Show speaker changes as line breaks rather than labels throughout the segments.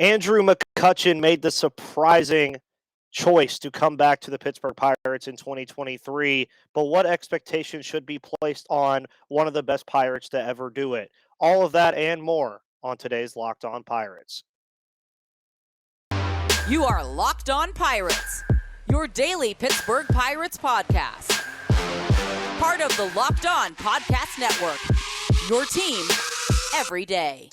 Andrew McCutchen made the surprising choice to come back to the Pittsburgh Pirates in 2023. But what expectations should be placed on one of the best Pirates to ever do it? All of that and more on today's Locked On Pirates.
You are Locked On Pirates, your daily Pittsburgh Pirates podcast. Part of the Locked On Podcast Network, your team every day.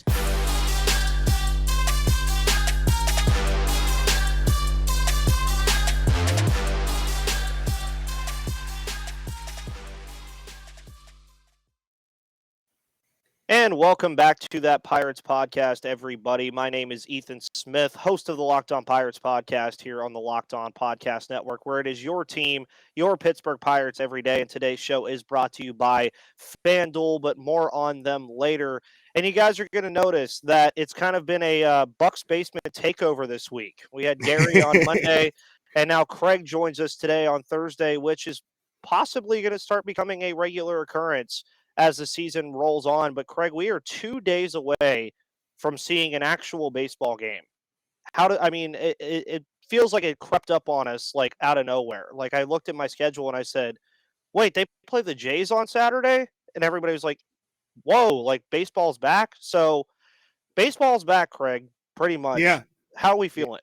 And welcome back to that Pirates podcast, everybody. My name is Ethan Smith, host of the Locked On Pirates podcast here on the Locked On Podcast Network, where it is your team, your Pittsburgh Pirates every day. And today's show is brought to you by FanDuel, but more on them later. And you guys are going to notice that it's kind of been a Bucks basement takeover this week. We had Gary on Monday, and now Craig joins us today on Thursday, which is possibly going to start becoming a regular occurrence as the season rolls on. But Craig, we are 2 days away from seeing an actual baseball game. It feels like it crept up on us like out of nowhere. Like I looked at my schedule and I said, wait, they play the Jays on Saturday? And everybody was like, whoa, like baseball's back. So baseball's back, Craig, pretty much.
Yeah.
How are we feeling?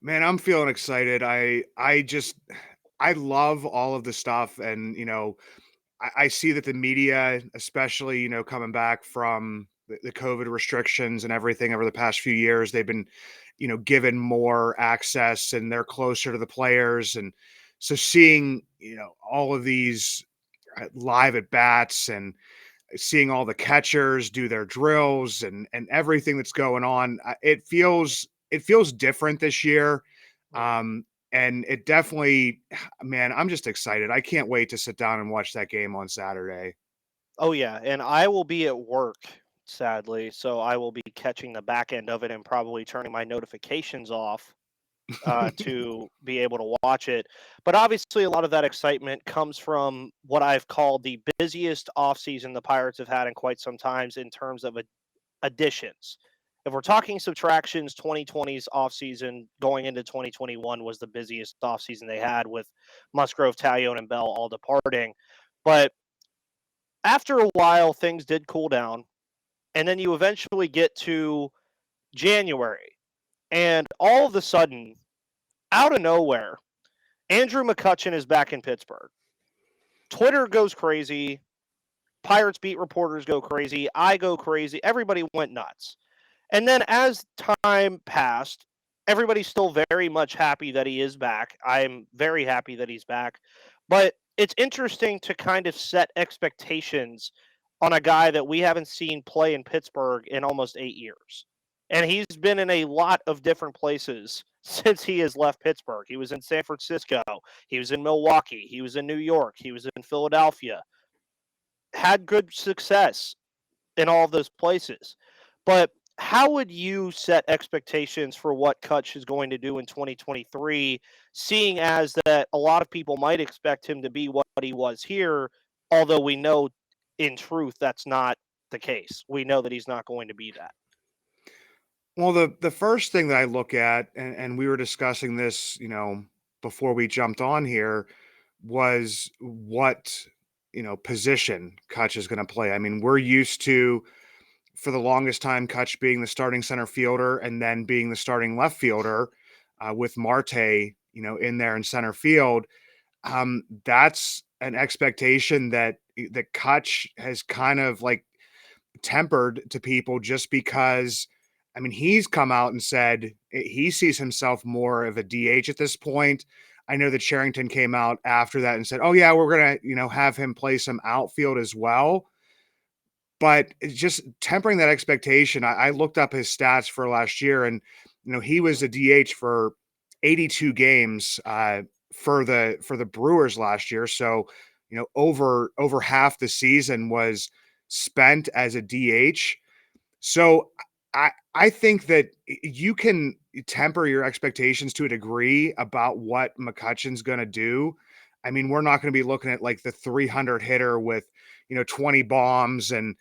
Man, I'm feeling excited. I love all of the stuff. And, I see that the media, especially, coming back from the COVID restrictions and everything over the past few years, they've been, given more access and they're closer to the players. And so seeing, all of these live at bats and seeing all the catchers do their drills and everything that's going on, it feels different this year. And it definitely, man, I'm just excited. I can't wait to sit down and watch that game on Saturday.
Oh, yeah. And I will be at work, sadly. So I will be catching the back end of it and probably turning my notifications off to be able to watch it. But obviously, a lot of that excitement comes from what I've called the busiest offseason the Pirates have had in quite some time in terms of additions. If we're talking subtractions, 2020's offseason going into 2021 was the busiest offseason they had with Musgrove, Talion, and Bell all departing. But after a while, things did cool down. And then you eventually get to January. And all of a sudden, out of nowhere, Andrew McCutchen is back in Pittsburgh. Twitter goes crazy. Pirates beat reporters go crazy. I go crazy. Everybody went nuts. And then as time passed, everybody's still very much happy that he is back. I'm very happy that he's back. But it's interesting to kind of set expectations on a guy that we haven't seen play in Pittsburgh in almost 8 years. And he's been in a lot of different places since he has left Pittsburgh. He was in San Francisco. He was in Milwaukee. He was in New York. He was in Philadelphia. Had good success in all of those places. But how would you set expectations for what Kutch is going to do in 2023, seeing as that a lot of people might expect him to be what he was here, although we know in truth that's not the case. We know that he's not going to be that.
Well, the first thing that I look at, and we were discussing this, before we jumped on here, was what, position Kutch is going to play. I mean, we're used to, for the longest time, Kutch being the starting center fielder and then being the starting left fielder with Marte, in there in center field. That's an expectation that Kutch has kind of like tempered to people just because, I mean, he's come out and said he sees himself more of a DH at this point. I know that Sherrington came out after that and said, oh yeah, we're going to, have him play some outfield as well. But it's just tempering that expectation. I looked up his stats for last year and, he was a DH for 82 games for the Brewers last year. So, over half the season was spent as a DH. So I think that you can temper your expectations to a degree about what McCutchen's going to do. I mean, we're not going to be looking at like the 300 hitter with, 20 bombs and,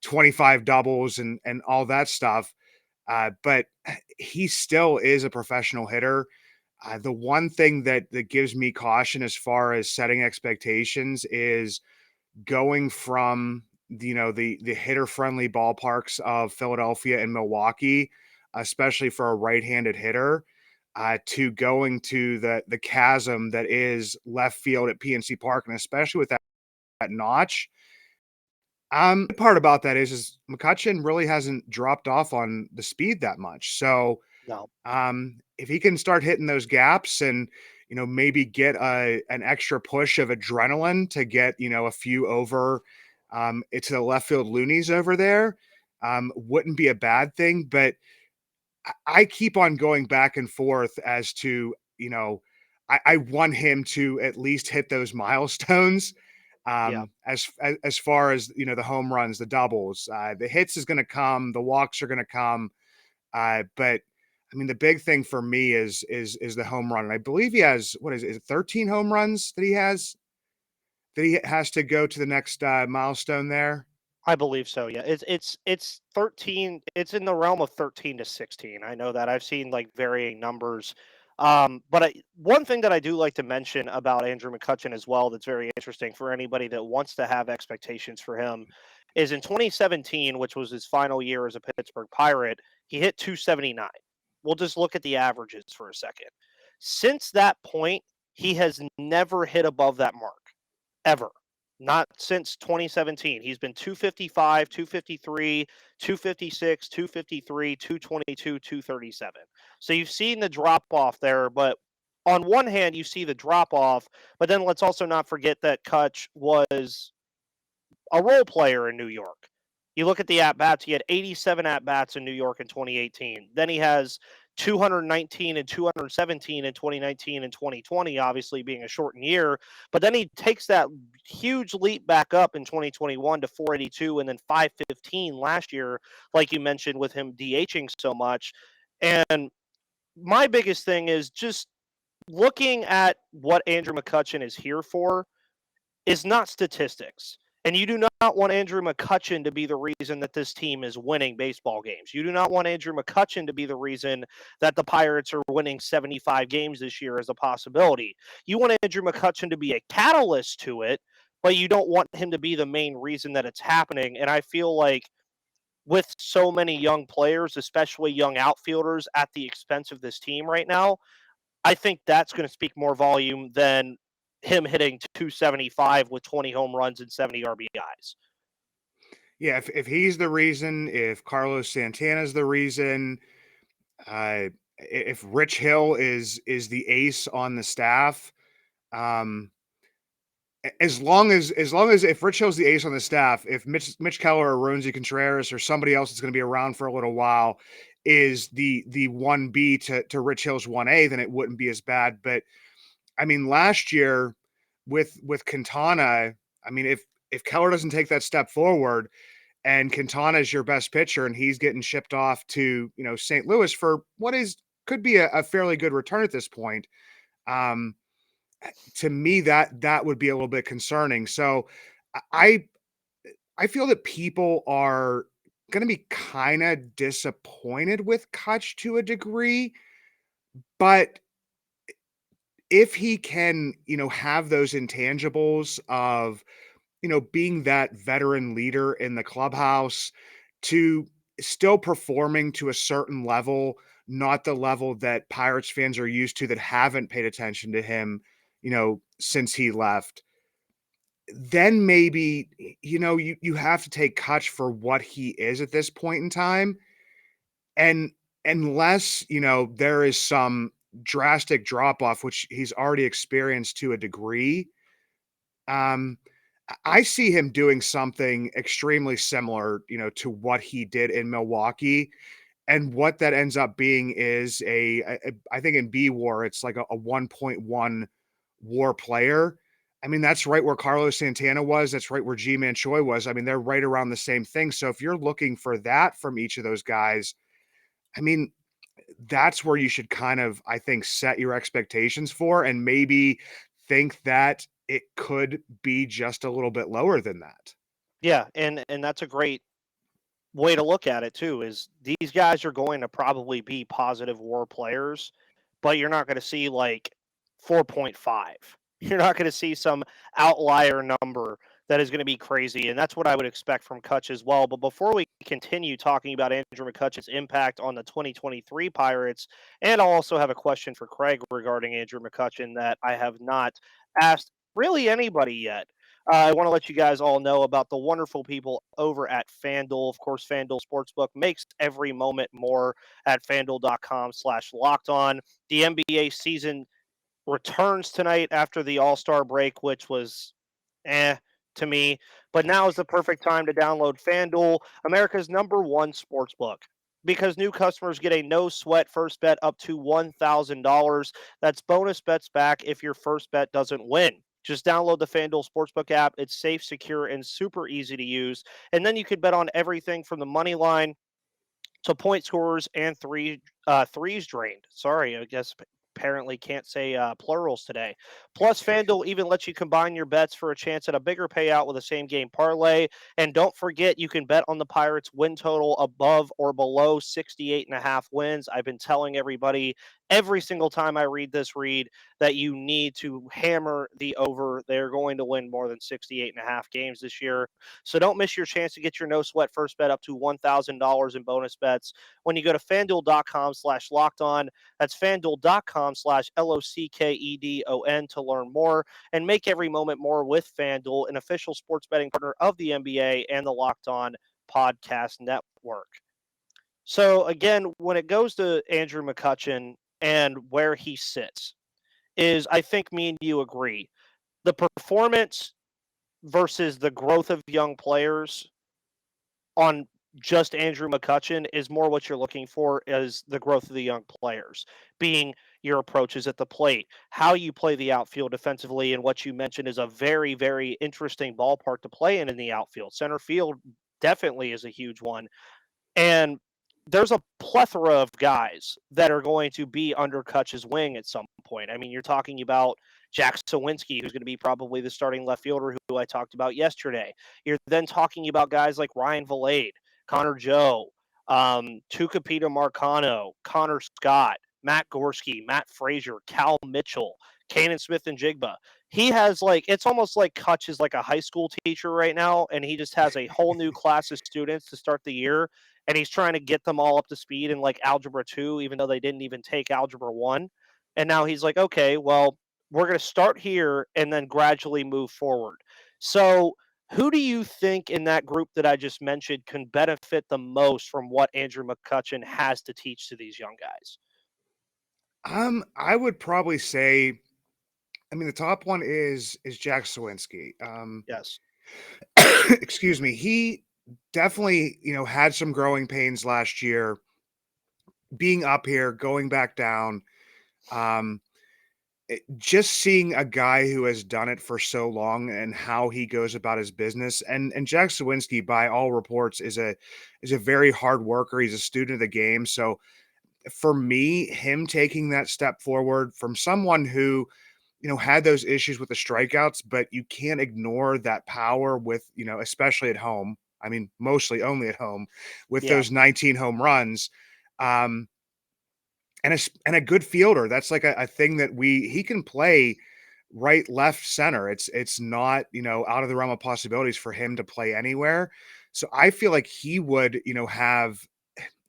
25 doubles and all that stuff. But he still is a professional hitter. The one thing that gives me caution as far as setting expectations is going from the hitter friendly ballparks of Philadelphia and Milwaukee, especially for a right-handed hitter, to going to the chasm that is left field at PNC Park, and especially with that notch. The part about that is McCutchen really hasn't dropped off on the speed that much. So
No.
if he can start hitting those gaps and maybe get an extra push of adrenaline to get a few over to the left field loonies over there, wouldn't be a bad thing. But I keep on going back and forth as to I want him to at least hit those milestones.
Yeah.
As far as the home runs, the doubles, the hits is going to come, the walks are going to come. But I mean, the big thing for me is the home run. And I believe he has, what is it, 13 home runs that he has to go to the next milestone there.
I believe so. Yeah, it's 13. It's in the realm of 13 to 16. I know that I've seen like varying numbers. But one thing that I do like to mention about Andrew McCutchen as well that's very interesting for anybody that wants to have expectations for him is in 2017, which was his final year as a Pittsburgh Pirate, he hit 279. We'll just look at the averages for a second. Since that point, he has never hit above that mark ever. Not since 2017. He's been 255, 253, 256, 253, 222, 237. So you've seen the drop off there, but on one hand, you see the drop off, but then let's also not forget that Kutch was a role player in New York. You look at the at bats, he had 87 at bats in New York in 2018. Then he has 219 and 217 in 2019 and 2020, obviously being a shortened year. But then he takes that huge leap back up in 2021 to 482 and then 515 last year, like you mentioned, with him DHing so much. And my biggest thing is just looking at what Andrew McCutchen is here for is not statistics. And you do not want Andrew McCutchen to be the reason that this team is winning baseball games. You do not want Andrew McCutchen to be the reason that the Pirates are winning 75 games this year as a possibility. You want Andrew McCutchen to be a catalyst to it, but you don't want him to be the main reason that it's happening. And I feel like with so many young players, especially young outfielders at the expense of this team right now, I think that's going to speak more volume than him hitting 275 with 20 home runs and 70 RBIs.
Yeah, if he's the reason, if Carlos Santana's the reason, if Rich Hill is the ace on the staff, as long as if Rich Hill's the ace on the staff, if Mitch Keller or Roansy Contreras or somebody else that's going to be around for a little while is the 1B to Rich Hill's 1A, then it wouldn't be as bad. But I mean, last year with Quintana, I mean, if Keller doesn't take that step forward and Quintana is your best pitcher and he's getting shipped off to St. Louis for what could be a fairly good return at this point, to me that would be a little bit concerning. So I feel that people are going to be kind of disappointed with Kutch to a degree, but if he can, have those intangibles of, being that veteran leader in the clubhouse to still performing to a certain level, not the level that Pirates fans are used to that haven't paid attention to him, since he left, then maybe, you have to take Kutch for what he is at this point in time. And unless, there is some drastic drop off, which he's already experienced to a degree, I see him doing something extremely similar, to what he did in Milwaukee. And what that ends up being is I think in B WAR, it's like a 1.1 WAR player. I mean, that's right where Carlos Santana was. That's right where G-Man Choi was. I mean, they're right around the same thing. So if you're looking for that from each of those guys, I mean, that's where you should kind of, I think, set your expectations for, and maybe think that it could be just a little bit lower than that.
Yeah, and that's a great way to look at it too is these guys are going to probably be positive WAR players, but you're not going to see like 4.5. You're not going to see some outlier number that is going to be crazy, and that's what I would expect from Kutch as well. But before we continue talking about Andrew McCutchen's impact on the 2023 Pirates, and I'll also have a question for Craig regarding Andrew McCutchen that I have not asked really anybody yet. I want to let you guys all know about the wonderful people over at FanDuel. Of course, FanDuel Sportsbook makes every moment more at fanduel.com/locked on. The NBA season returns tonight after the All-Star break, which was to me. But now is the perfect time to download FanDuel, America's #1 sportsbook. Because new customers get a no-sweat first bet up to $1,000. That's bonus bets back if your first bet doesn't win. Just download the FanDuel Sportsbook app. It's safe, secure, and super easy to use. And then you can bet on everything from the money line to point scorers and threes drained. Sorry, I guess apparently can't say plurals today. Plus, FanDuel even lets you combine your bets for a chance at a bigger payout with a same game parlay. And don't forget, you can bet on the Pirates win total above or below 68.5 wins. I've been telling everybody every single time I read this read that you need to hammer the over. They're going to win more than 68.5 games this year. So don't miss your chance to get your no sweat first bet up to $1,000 in bonus bets when you go to fanduel.com/locked on. That's fanduel.com/LOCKEDON to learn more and make every moment more with FanDuel, an official sports betting partner of the NBA and the Locked On Podcast Network. So again, when it goes to Andrew McCutchen and where he sits, is I think me and you agree. The performance versus the growth of young players on just Andrew McCutchen is more what you're looking for is the growth of the young players, being your approaches at the plate, how you play the outfield defensively, and what you mentioned is a very, very interesting ballpark to play in the outfield. Center field definitely is a huge one. And there's a plethora of guys that are going to be under Kutch's wing at some point. I mean, you're talking about Jack Sawinski, who's going to be probably the starting left fielder who I talked about yesterday. You're then talking about guys like Ryan Valade, Connor Joe, Tucupita Marcano, Connor Scott, Matt Gorski, Matt Frazier, Cal Mitchell, Kanan Smith and Jigba. He has it's almost like Kutch is like a high school teacher right now, and he just has a whole new class of students to start the year, and he's trying to get them all up to speed in like algebra 2, even though they didn't even take algebra 1. And now he's like, okay, well, we're going to start here and then gradually move forward. So who do you think in that group that I just mentioned can benefit the most from what Andrew McCutchen has to teach to these young guys?
I would probably say, I mean, the top one is Jack Sawinski.
Yes.
Excuse me. He definitely, had some growing pains last year, being up here, going back down. Just seeing a guy who has done it for so long and how he goes about his business, and Jack Sawinski, by all reports, is a very hard worker. He's a student of the game. So for me, him taking that step forward from someone who, had those issues with the strikeouts, but you can't ignore that power with, especially at home. I mean, mostly only at home with those 19 home runs. And a good fielder. That's like a thing that he can play right, left, center. It's not, out of the realm of possibilities for him to play anywhere. So I feel like he would, have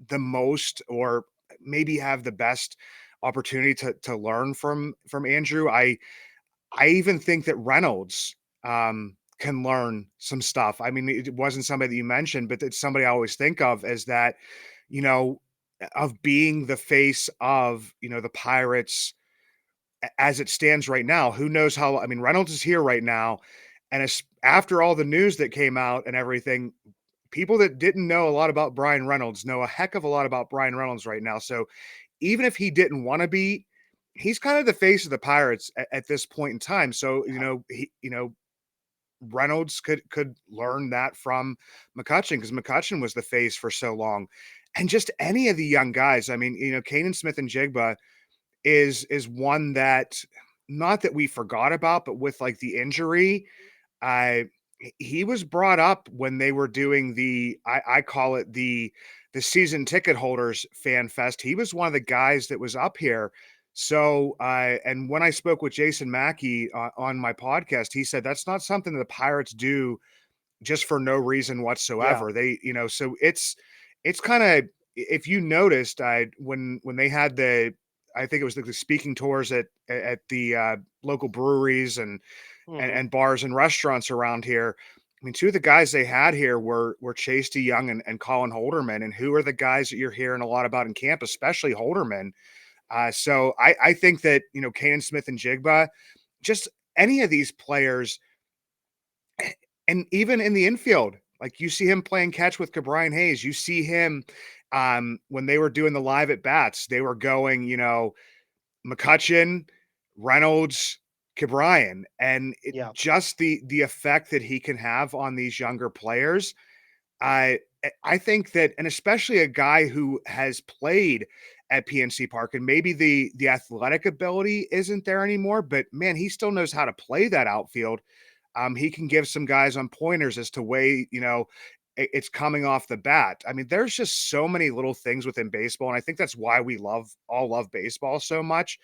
the most, or maybe have the best opportunity to learn from Andrew. I even think that Reynolds can learn some stuff. I mean, it wasn't somebody that you mentioned, but it's somebody I always think of as that, you know, of being the face of, the Pirates as it stands right now. Who knows how, I mean, Reynolds is here right now. And after all the news that came out and everything, people that didn't know a lot about Brian Reynolds know a heck of a lot about Brian Reynolds right now. So even if he didn't want to be, he's kind of the face of the Pirates at this point in time. So, Reynolds could learn that from McCutchen, because McCutchen was the face for so long. And just any of the young guys. I mean, Kanan Smith and Jigba is one that, not that we forgot about, but with like the injury, he was brought up when they were doing I call it the season ticket holders fan fest. He was one of the guys that was up here. So, and when I spoke with Jason Mackey on my podcast, he said that's not something the Pirates do just for no reason
Yeah.
whatsoever. They, so it's kind of, if you noticed, when they had I think it was the speaking tours at the local breweries
Hmm.
and bars and restaurants around here. I mean, two of the guys they had here were Chase DeYoung and Colin Holderman, and who are the guys that you're hearing a lot about in camp, especially Holderman. So I think that Kanan Smith and Jigba, just any of these players, and even in the infield, like you see him playing catch with Cabrian Hayes. You see him when they were doing the live at bats, they were going, McCutchen, Reynolds, Cabrian, and
Yeah.
just the effect that he can have on these younger players. I think that, and especially a guy who has played at PNC Park, and maybe the athletic ability isn't there anymore, but man, he still knows how to play that outfield. He can give some guys on pointers as to way, it's coming off the bat. I mean, there's just so many little things within baseball. And I think that's why we all love baseball so much,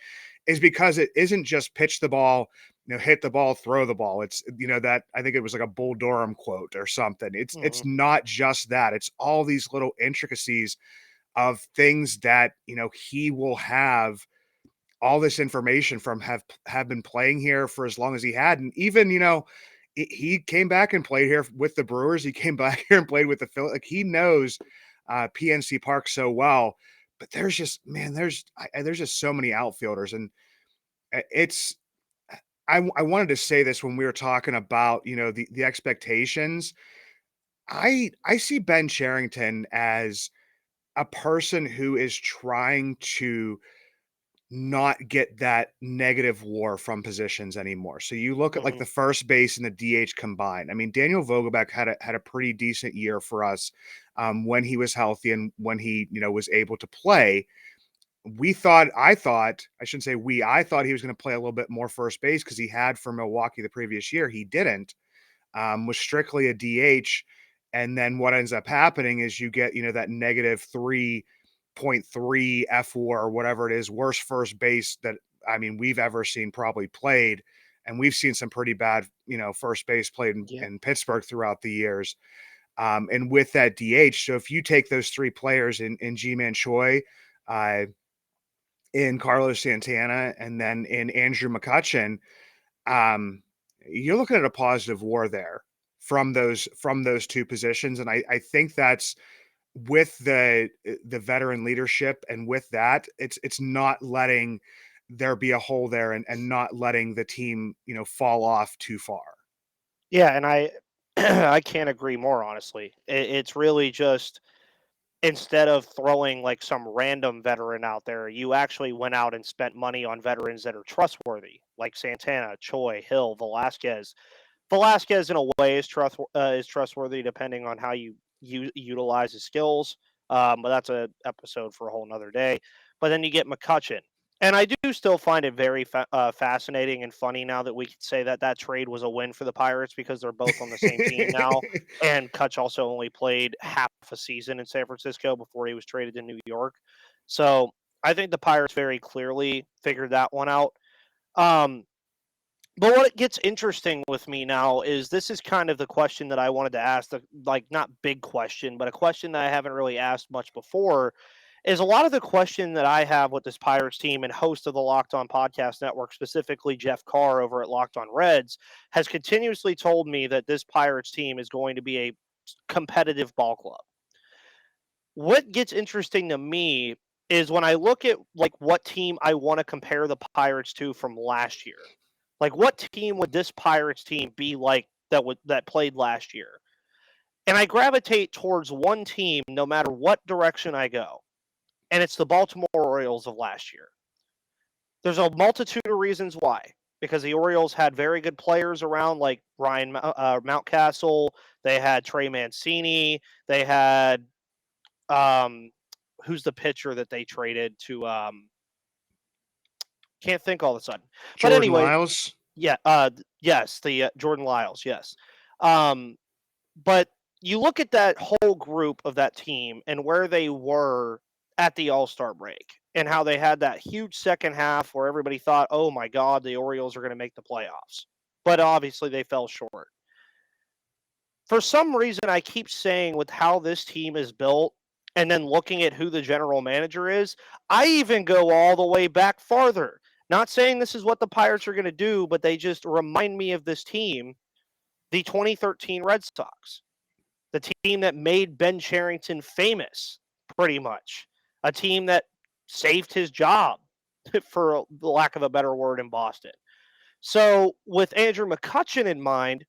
is because it isn't just pitch the ball, hit the ball, throw the ball. It's, that I think it was like a Bull Durham quote or something. It's
Hmm.
not just that. It's all these little intricacies of things that, he will have all this information from have been playing here for as long as he had. And even, he came back and played here with the Brewers. He came back here and played with the Phillies. Like, he knows PNC Park so well. But there's just, man, there's just so many outfielders, and it's. I wanted to say this when we were talking about the expectations. I see Ben Cherington as a person who is trying to not get that negative war from positions anymore. So you look at like
Hmm.
the first base and the DH combined. I mean, Daniel Vogelbach had a pretty decent year for us when he was healthy and when he was able to play. I shouldn't say I thought he was going to play a little bit more first base because he had for Milwaukee the previous year. He didn't. Was strictly a DH. And then what ends up happening is you get, that negative 3.3 F war or whatever it is, worst first base that I mean we've ever seen probably played. And we've seen some pretty bad, first base played
Yeah.
in Pittsburgh throughout the years. And with that DH, so if you take those three players in G-Man Choi, uh, in Carlos Santana, and then in Andrew McCutchen, um, you're looking at a positive war there from those two positions, and I think that's with the veteran leadership, and with that, it's not letting there be a hole there, and not letting the team fall off too far.
Yeah. And I, I can't agree more, honestly. It's really just, instead of throwing like some random veteran out there, you actually went out and spent money on veterans that are trustworthy, like Santana, Choi, Hill, Velasquez. Velasquez, in a way, is trustworthy depending on how you utilize his skills. But that's a episode for a whole nother day. But then you get McCutcheon, and I do still find it very fascinating and funny now that we can say that that trade was a win for the Pirates because they're both on the same team now. And Kutch also only played half a season in San Francisco before he was traded to New York. So I think the Pirates very clearly figured that one out. Um, but what gets interesting with me now is this is kind of the question that I wanted to ask, the like not big question, but a question that I haven't really asked much before is a lot of the question that I have with this Pirates team and host of the Locked On Podcast Network, specifically Jeff Carr over at Locked On Reds, has continuously told me that this Pirates team is going to be a competitive ball club. What gets interesting to me is when I look at like what team I want to compare the Pirates to from last year. Like what team would this Pirates team be like that played last year? And I gravitate towards one team no matter what direction I go. And it's the Baltimore Orioles of last year. There's a multitude of reasons why. Because the Orioles had very good players around, like Ryan Mountcastle. They had Trey Mancini. They had um, who's the pitcher that they traded to? Can't think all of a sudden. But
Jordan
anyway,
Lyles.
yeah, yes, the Jordan Lyles, yes. But you look at that whole group of that team and where they were at the All-Star break and how they had that huge second half where everybody thought, oh my God, the Orioles are going to make the playoffs. But obviously they fell short. For some reason, I keep saying with how this team is built and then looking at who the general manager is, I even go all the way back farther. Not saying this is what the Pirates are going to do, but they just remind me of this team, the 2013 Red Sox, the team that made Ben Cherington famous, pretty much. A team that saved his job, for the lack of a better word, in Boston. So, with Andrew McCutchen in mind,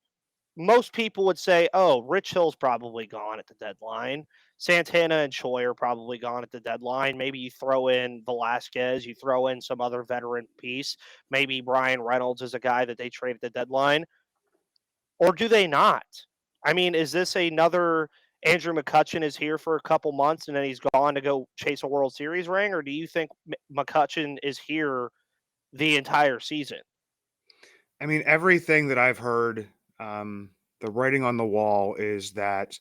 most people would say, oh, Rich Hill's probably gone at the deadline. Santana and Choi are probably gone at the deadline. Maybe you throw in Velasquez, you throw in some other veteran piece. Maybe Brian Reynolds is a guy that they trade at the deadline. Or do they not? I mean, is this another Andrew McCutchen is here for a couple months and then he's gone to go chase a World Series ring? Or do you think McCutchen is here the entire season?
I mean, everything that I've heard, the writing on the wall is that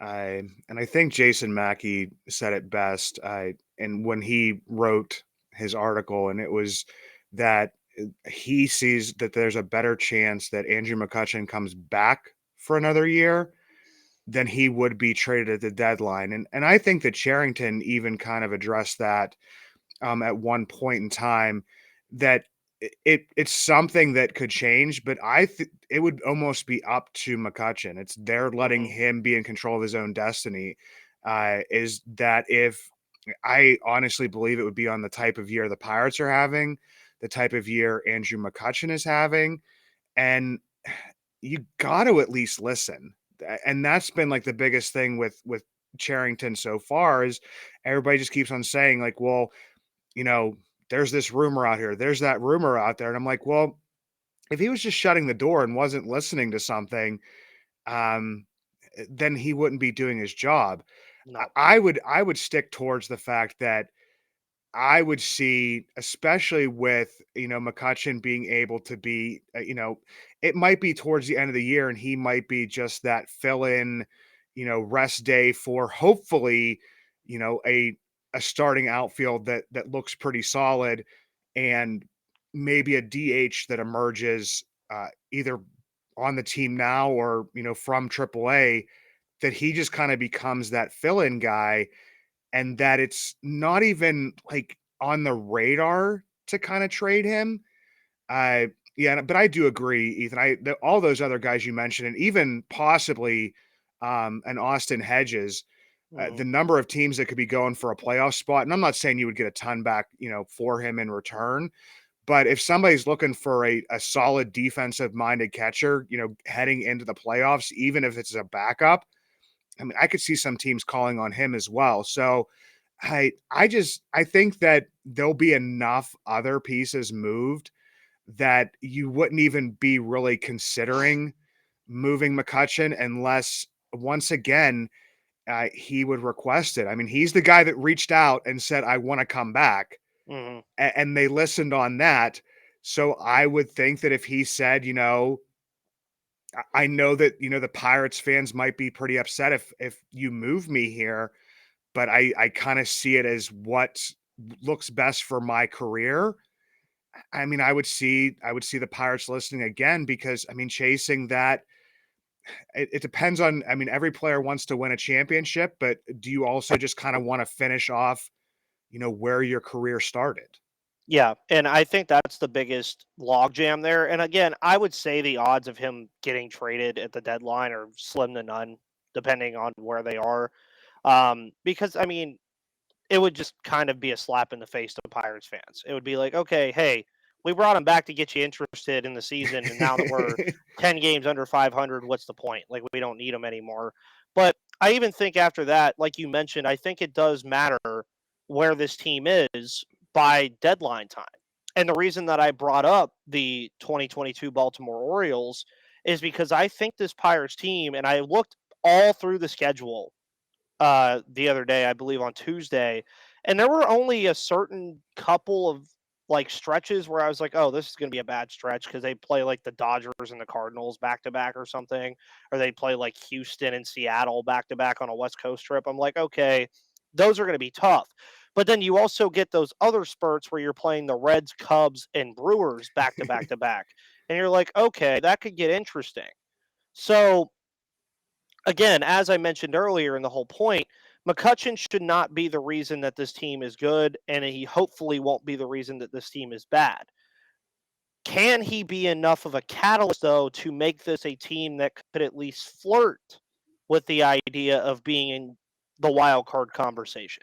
and I think Jason Mackey said it best. And when he wrote his article, and it was that he sees that there's a better chance that Andrew McCutchen comes back for another year than he would be traded at the deadline. And I think that Charrington even kind of addressed that at one point in time, that it's something that could change, but it would almost be up to McCutchen. It's they're letting
Mm-hmm.
him be in control of his own destiny. Is that if I honestly believe it would be on the type of year the Pirates are having, the type of year Andrew McCutchen is having, and you got to at least listen. And that's been like the biggest thing with Charrington so far is everybody just keeps on saying like, well, you know, there's this rumor out here, there's that rumor out there. And I'm like, well, if he was just shutting the door and wasn't listening to something, um, then he wouldn't be doing his job.
No.
I would stick towards the fact that I would see, especially with, McCutchen being able to be, it might be towards the end of the year and he might be just that fill in, rest day for hopefully, a starting outfield that looks pretty solid and maybe a DH that emerges either on the team now or, from AAA, that he just kind of becomes that fill in guy and that it's not even like on the radar to kind of trade him. Yeah, but I do agree, Ethan. All those other guys you mentioned, and even possibly an Austin Hedges,
Mm-hmm.
the number of teams that could be going for a playoff spot. And I'm not saying you would get a ton back, for him in return. But if somebody's looking for a solid defensive minded catcher, heading into the playoffs, even if it's a backup, I mean, I could see some teams calling on him as well. So I think that there'll be enough other pieces moved that you wouldn't even be really considering moving McCutchen unless once again he would request it. I mean, he's the guy that reached out and said, "I want to come back,"
Mm-hmm.
and they listened on that. So I would think that if he said, I know that the Pirates fans might be pretty upset if you move me here, but I kind of see it as what looks best for my career. I mean, I would see the Pirates listening again because I mean, chasing that it depends on. I mean, every player wants to win a championship, but do you also just kind of want to finish off, where your career started?
Yeah, and I think that's the biggest logjam there. And again, I would say the odds of him getting traded at the deadline are slim to none, depending on where they are. Because I mean, it would just kind of be a slap in the face to Pirates fans. It would be like, okay, hey, we brought him back to get you interested in the season, and now that we're 10 games under 500, what's the point? Like, we don't need him anymore. But I even think after that, like you mentioned, I think it does matter where this team is by deadline time. And the reason that I brought up the 2022 Baltimore Orioles is because I think this Pirates team, and I looked all through the schedule the other day, I believe on Tuesday, and there were only a certain couple of like stretches where I was like, oh, this is going to be a bad stretch because they play like the Dodgers and the Cardinals back to back or something, or they play like Houston and Seattle back to back on a West Coast trip. I'm like, okay, those are going to be tough. But then you also get those other spurts where you're playing the Reds, Cubs, and Brewers back to back to back. And you're like, okay, that could get interesting. So, again, as I mentioned earlier in the whole point, McCutchen should not be the reason that this team is good, and he hopefully won't be the reason that this team is bad. Can he be enough of a catalyst, though, to make this a team that could at least flirt with the idea of being in the wild card conversation?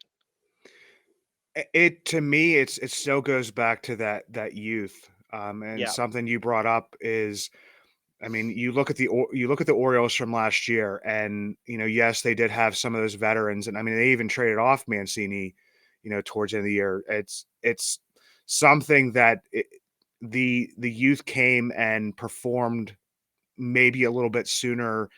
It to me, it still goes back to that youth. And
Yeah.
something you brought up is, I mean, you look at the Orioles from last year, and yes, they did have some of those veterans, and I mean, they even traded off Mancini, towards the end of the year. It's something that the youth came and performed maybe a little bit sooner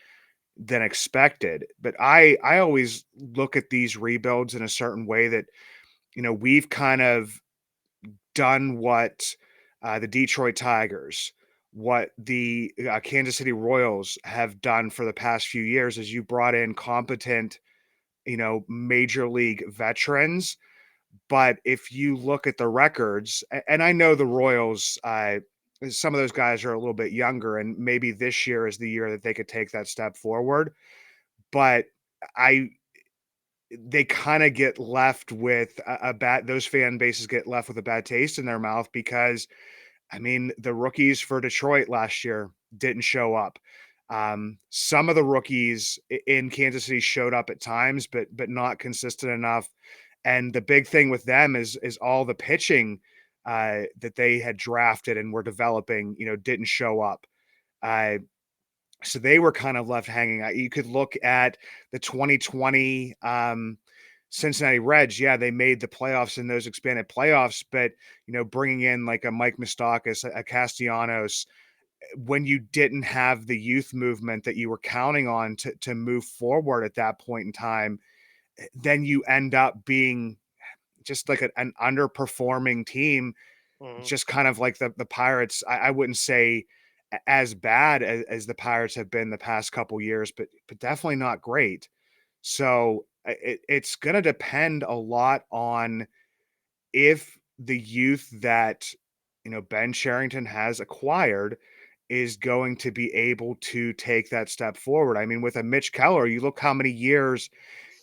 than expected. But I always look at these rebuilds in a certain way that we've kind of done what the Detroit Tigers, what the Kansas City Royals have done for the past few years, is you brought in competent, major league veterans. But if you look at the records, and I know the Royals, some of those guys are a little bit younger, and maybe this year is the year that they could take that step forward. But I they kind of get left with a bad those fan bases get left with a bad taste in their mouth because I mean the rookies for Detroit last year didn't show up. Some of the rookies in Kansas City showed up at times, but not consistent enough. And the big thing with them is all the pitching that they had drafted and were developing, didn't show up. Uh, so they were kind of left hanging out. You could look at the 2020 Cincinnati Reds. Yeah, they made the playoffs in those expanded playoffs, but bringing in like a Mike Moustakas, a Castellanos, when you didn't have the youth movement that you were counting on to move forward at that point in time, then you end up being just like an underperforming team,
Mm-hmm.
just kind of like the Pirates. I wouldn't say as bad as the Pirates have been the past couple years, but definitely not great. So it's going to depend a lot on if the youth that Ben Sherrington has acquired is going to be able to take that step forward. I mean, with a Mitch Keller, you look how many years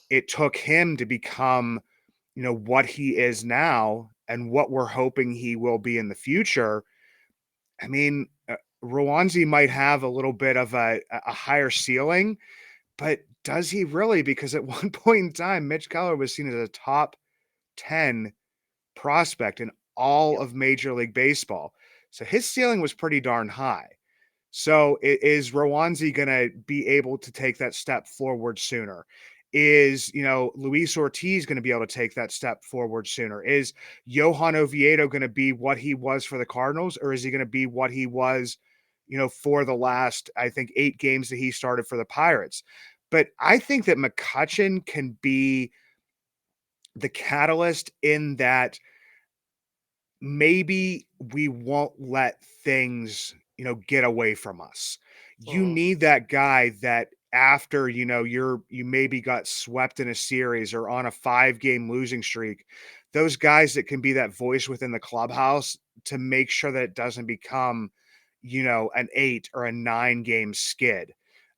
it took him to become what he is now and what we're hoping he will be in the future. I mean, Rowanzi might have a little bit of a higher ceiling, but does he really? Because at one point in time, Mitch Keller was seen as a top 10 prospect in all
Yep.
of Major League Baseball. So his ceiling was pretty darn high. So is Rowanzi going to be able to take that step forward sooner? Is, Luis Ortiz going to be able to take that step forward sooner? Is Johan Oviedo going to be what he was for the Cardinals, or is he going to be what he was, for the last, I think, 8 games that he started for the Pirates? But I think that McCutchen can be the catalyst in that maybe we won't let things, get away from us. You
Mm-hmm.
need that guy that after, you maybe got swept in a series or on a 5-game losing streak, those guys that can be that voice within the clubhouse to make sure that it doesn't become, an 8 or a 9-game skid.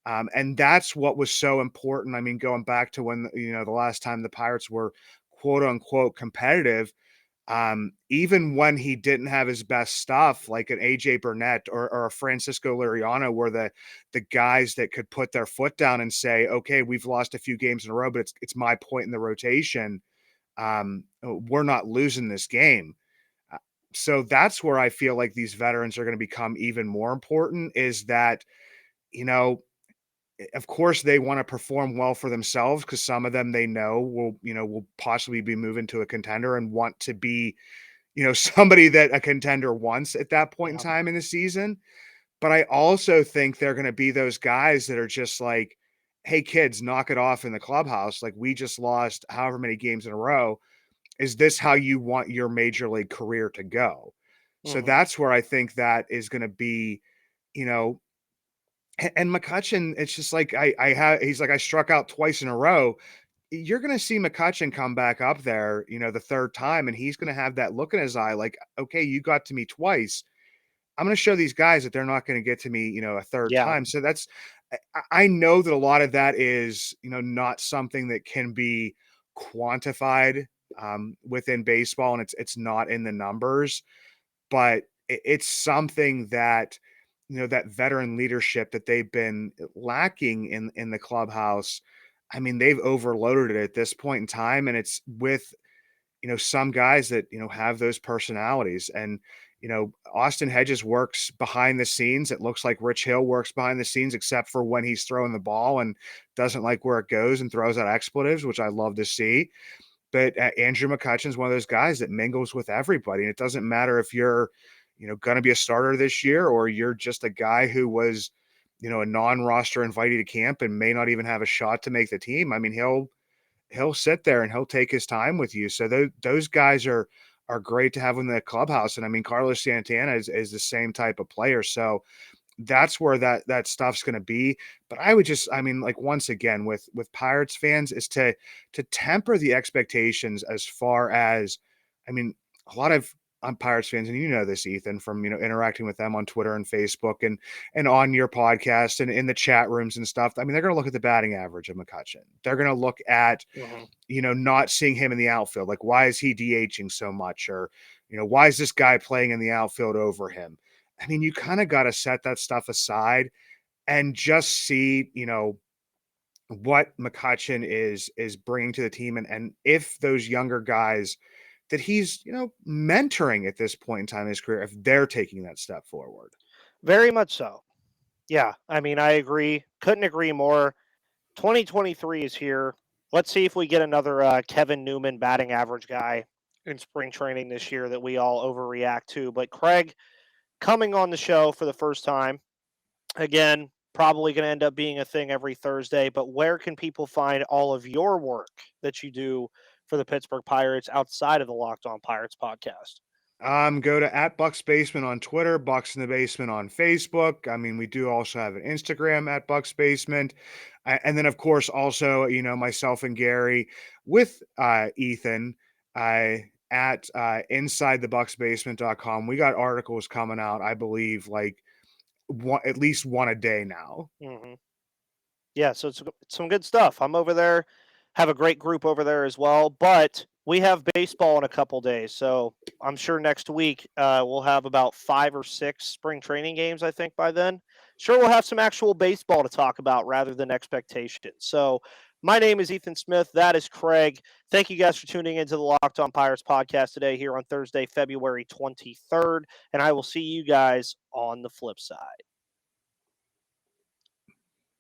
And that's what was so important. I mean, going back to when, the last time the Pirates were quote unquote competitive, even when he didn't have his best stuff, like an AJ Burnett or a Francisco Liriano, were the guys that could put their foot down and say, okay, we've lost a few games in a row, but it's my point in the rotation. We're not losing this game. Uh, So that's where I feel like these veterans are going to become even more important, is that, you know, of course they want to perform well for themselves, because some of them they know will possibly be moving to a contender and want to be, somebody that a contender wants at that point in
Yeah.
time in the season. But I also think they're going to be those guys that are just like, hey kids, knock it off in the clubhouse. Like, we just lost however many games in a row. Is this how you want your major league career to go? So
Hmm.
that's where I think that is going to be, you know, and McCutchen, it's just like he's like, I struck out twice in a row. You're going to see McCutchen come back up there, the third time, and he's going to have that look in his eye like, okay, you got to me twice. I'm going to show these guys that they're not going to get to me, a third
Yeah.
time. So I know that a lot of that is, not something that can be quantified within baseball, and it's not in the numbers, but it's something that, that veteran leadership that they've been lacking in the clubhouse. I mean, they've overloaded it at this point in time, and it's with, some guys that, have those personalities. And, Austin Hedges works behind the scenes. It looks like Rich Hill works behind the scenes, except for when he's throwing the ball and doesn't like where it goes and throws out expletives, which I love to see. But Andrew McCutchen is one of those guys that mingles with everybody. And it doesn't matter if you're, going to be a starter this year, or you're just a guy who was, a non-roster invitee to camp and may not even have a shot to make the team. I mean, he'll sit there and he'll take his time with you. So those guys are great to have in the clubhouse. And I mean, Carlos Santana is the same type of player. So that's where that stuff's going to be. But I mean, like, once again, with Pirates fans, is to temper the expectations as far as, I mean, a lot of Pirates fans, and this, Ethan, from interacting with them on Twitter and Facebook and on your podcast and in the chat rooms and stuff. I mean, they're going to look at the batting average of McCutchen. They're going to look at,
Hmm.
not seeing him in the outfield. Like, why is he DHing so much? Or, why is this guy playing in the outfield over him? I mean, you kind of got to set that stuff aside and just see, what McCutchen is bringing to the team, and if those younger guys that he's, mentoring at this point in time in his career, if they're taking that step forward.
Very much so. Yeah. I mean, I agree. Couldn't agree more. 2023 is here. Let's see if we get another Kevin Newman batting average guy in spring training this year that we all overreact to. But Craig, coming on the show for the first time, again, probably going to end up being a thing every Thursday. But where can people find all of your work that you do for the Pittsburgh Pirates outside of the Locked On Pirates podcast?
Go to @Bucks Basement on Twitter, Bucks in the Basement on Facebook. I mean, we do also have an Instagram @Bucks Basement. And then, of course, also, myself and Gary with Ethan at InsideTheBucksBasement.com. We got articles coming out, I believe, like at least one a day now.
Mm-hmm. Yeah, so it's some good stuff. I'm over there, have a great group over there as well. But we have baseball in a couple days, so I'm sure next week we'll have about 5 or 6 spring training games. I think by then, sure we'll have some actual baseball to talk about rather than expectations. So my name is Ethan Smith. That is Craig. Thank you guys for tuning into the Locked On Pirates podcast today here on Thursday, February 23rd, and I will see you guys on the flip side.